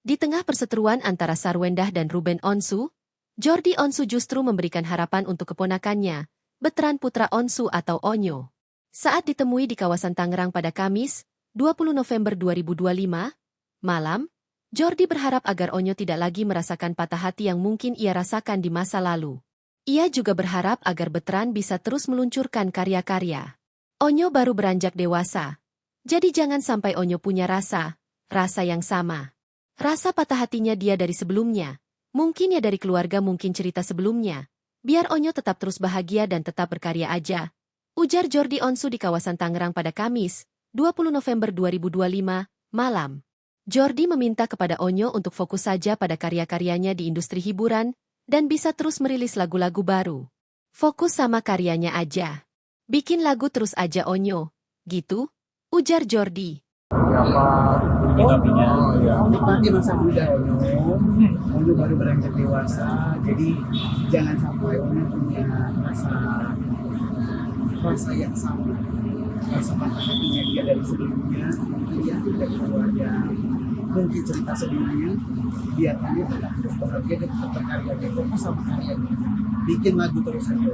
Di tengah perseteruan antara Sarwendah dan Ruben Onsu, Jordi Onsu justru memberikan harapan untuk keponakannya, veteran putra Onsu atau Onyo. Saat ditemui di kawasan Tangerang pada Kamis, 20 November 2025, malam, Jordi berharap agar Onyo tidak lagi merasakan patah hati yang mungkin ia rasakan di masa lalu. Ia juga berharap agar veteran bisa terus meluncurkan karya-karya. Onyo baru beranjak dewasa, jadi jangan sampai Onyo punya rasa yang sama. Rasa patah hatinya dia dari sebelumnya, mungkin ya dari keluarga, mungkin cerita sebelumnya. Biar Onyo tetap terus bahagia dan tetap berkarya aja, ujar Jordi Onsu di kawasan Tangerang pada Kamis, 20 November 2025, malam. Jordi meminta kepada Onyo untuk fokus saja pada karya-karyanya di industri hiburan, dan bisa terus merilis lagu-lagu baru. Fokus sama karyanya aja. Bikin lagu terus aja Onyo, gitu, ujar Jordi. Nikmati masa muda Onyo baru beranjak dewasa, jadi jangan sampai Onyo punya rasa yang sama, rasa patah hatinya dia dari sebelumnya, dia tidak keluarga, mungkin cerita sebelumnya, biarkan dia tetap terus bahagia dan tetap berkarya, dia fokus sama karyanya, bikin lagu terus aja.